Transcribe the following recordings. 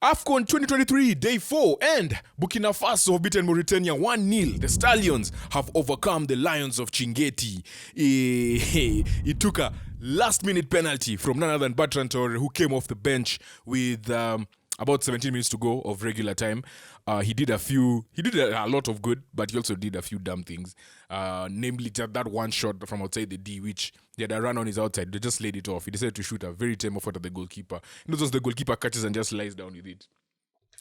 AFCON 2023, Day 4, and Burkina Faso have beaten Mauritania 1-0. The Stallions have overcome the Lions of Chingeti. It took a last-minute penalty from none other than Bertrand, who came off the bench with about 17 minutes to go of regular time. He did a lot of good, but he also did a few dumb things. Namely, that one shot from outside the D, which they had a run on his outside. They just laid it off. He decided to shoot a very tame effort at the goalkeeper. Not just the goalkeeper catches and just lies down with it.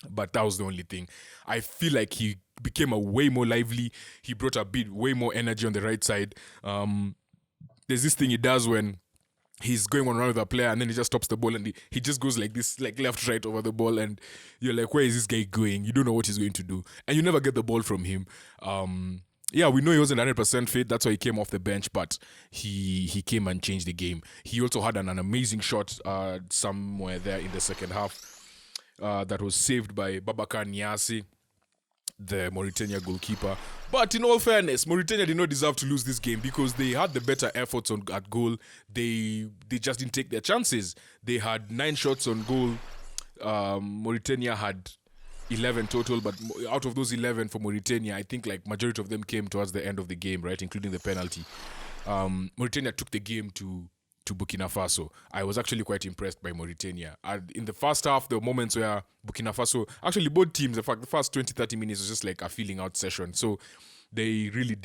But that was the only thing. I feel like he became a way more lively. He brought a bit way more energy on the right side. There's this thing he does when he's going on around with a player and then he just stops the ball and he just goes like this, like left, right over the ball, and you're like, where is this guy going? You don't know what he's going to do. And you never get the ball from him. Yeah, we know he wasn't 100% fit. That's why he came off the bench, but he came and changed the game. He also had an amazing shot somewhere there in the second half that was saved by Babacar Niasse, the Mauritania goalkeeper. But in all fairness, Mauritania did not deserve to lose this game because they had the better efforts at goal. They just didn't take their chances. They had 9 shots on goal. Mauritania had 11 total, but out of those 11 for Mauritania, I think like majority of them came towards the end of the game, right, including the penalty. Mauritania took the game to Burkina Faso. I was actually quite impressed by Mauritania. In the first half, there were moments where Burkina Faso, actually both teams, in fact, the first 20-30 minutes was just like a feeling out session. So there really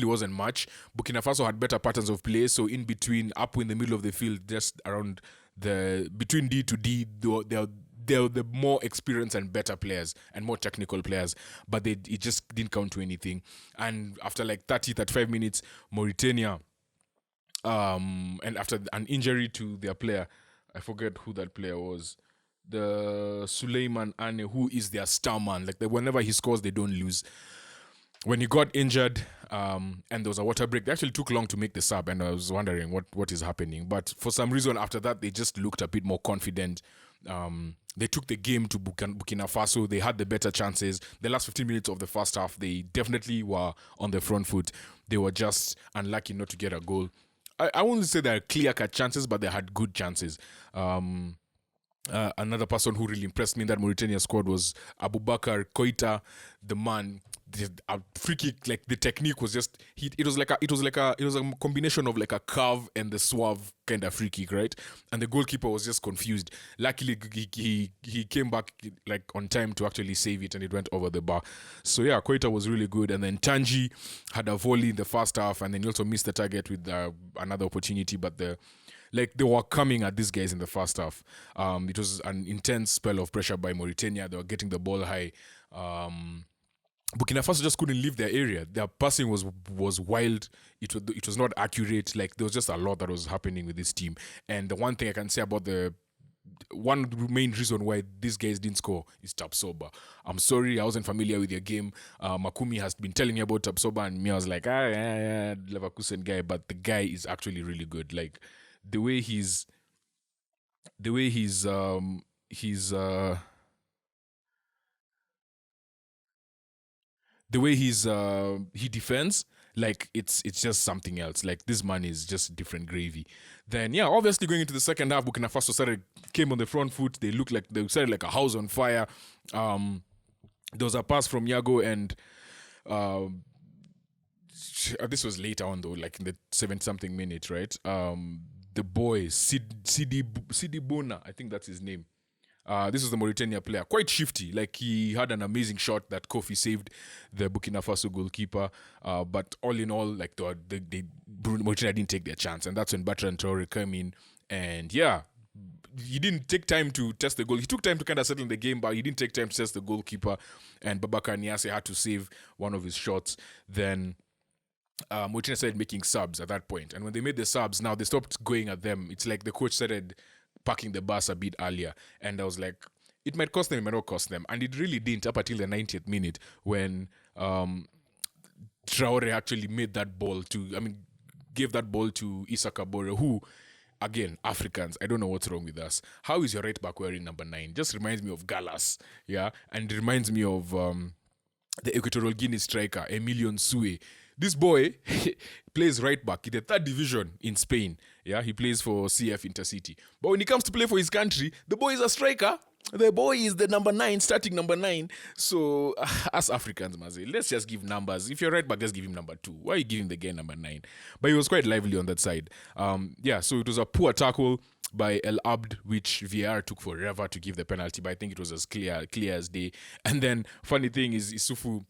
wasn't much. Burkina Faso had better patterns of play. So in between, up in the middle of the field, just around between D to D, they're the more experienced and better players and more technical players, but it just didn't count to anything. And after like 35 minutes, Mauritania, and after an injury to their player, I forget who that player was, the Suleiman Ane, who is their star man. Like whenever he scores, they don't lose. When he got injured, and there was a water break, they actually took long to make the sub, and I was wondering what is happening. But for some reason, after that, they just looked a bit more confident. They took the game to Burkina Faso. They had the better chances. The last 15 minutes of the first half, they definitely were on the front foot. They were just unlucky not to get a goal. I won't say there are clear-cut chances, but they had good chances. Another person who really impressed me in that Mauritania squad was Abubakar Koita, the man. A free kick, like the technique was just it was a combination of like a curve and the suave kind of free kick, right? And the goalkeeper was just confused. Luckily he came back like on time to actually save it, and it went over the bar. So yeah, Koita was really good. And then Tanji had a volley in the first half, and then he also missed the target with another opportunity, but they were coming at these guys in the first half. It was an intense spell of pressure by Mauritania. They were getting the ball high. Burkina Faso just couldn't leave their area. Their passing was wild. It was not accurate. Like there was just a lot that was happening with this team. And the one thing I can say about the one main reason why these guys didn't score is Tapsoba. I'm sorry, I wasn't familiar with your game. Makumi has been telling me about Tapsoba, and me, I was like, yeah, Leverkusen guy, but the guy is actually really good. Like the way he defends, like it's just something else. Like this man is just different gravy. Then yeah, obviously going into the second half, Burkina Faso came on the front foot. They looked like they started like a house on fire. There was a pass from Yago, and this was later on though, like in the 70-something minute, right? The boy Sidi Bona, I think that's his name. This was the Mauritania player, quite shifty. Like he had an amazing shot that Kofi saved the Burkina Faso goalkeeper. But all in all, like Mauritania didn't take their chance, and that's when Bertrand Traore came in. And yeah, he didn't take time to test the goal. He took time to kind of settle in the game, but he didn't take time to test the goalkeeper. And Babacar Niasse had to save one of his shots. Then Mauritania started making subs at that point, and when they made the subs, now they stopped going at them. It's like the coach started parking the bus a bit earlier, and I was like, it might cost them, it might not cost them, and it really didn't up until the 90th minute when Traore actually gave that ball to Issa Kabore, who, again, Africans, I don't know what's wrong with us. How is your right back wearing number 9? Just reminds me of Gallas, yeah, and it reminds me of the Equatorial Guinea striker Emilion Sue. This boy plays right back in the 3rd division in Spain. Yeah, he plays for CF Intercity. But when he comes to play for his country, the boy is a striker. The boy is the number 9, starting number 9. So, as Africans, Mazi, let's just give numbers. If you're right back, just give him number 2. Why are you giving the guy number 9? But he was quite lively on that side. So it was a poor tackle by El Abd, which VAR took forever to give the penalty, but I think it was as clear as day. And then, funny thing is, Isofu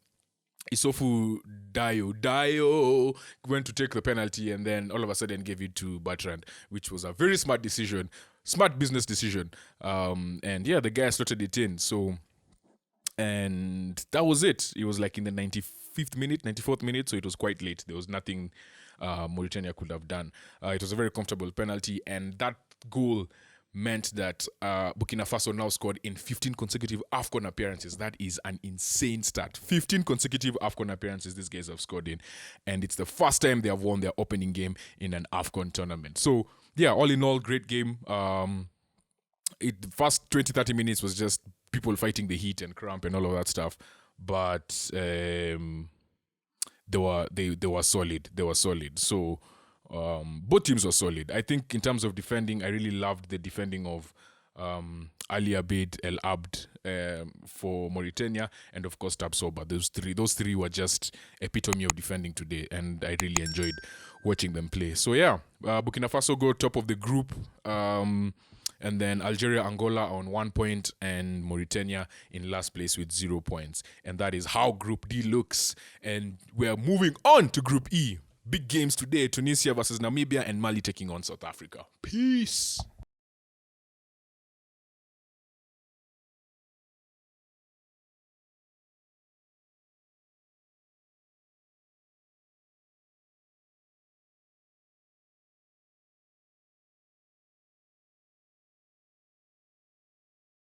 Dio went to take the penalty and then all of a sudden gave it to Bertrand, which was a very smart business decision. The guy slotted it in. So, and that was it. It was like in the 95th minute, 94th minute, so it was quite late. There was nothing Mauritania could have done. It was a very comfortable penalty, and that goal meant that Burkina Faso now scored in 15 consecutive AFCON appearances. That is an insane stat. 15 consecutive AFCON appearances these guys have scored in. And it's the first time they have won their opening game in an AFCON tournament. So, yeah, all in all, great game. The first 20-30 minutes was just people fighting the heat and cramp and all of that stuff. But they were solid. They were solid. So, both teams were solid. I think in terms of defending, I really loved the defending of Ali Abed, El Abd for Mauritania, and of course Tabsoba. Those three were just epitome of defending today, and I really enjoyed watching them play. So yeah, Burkina Faso go top of the group, and then Algeria, Angola on 1 point, and Mauritania in last place with 0 points. And that is how Group D looks. And we're moving on to Group E. Big games today: Tunisia versus Namibia and Mali taking on South Africa. Peace.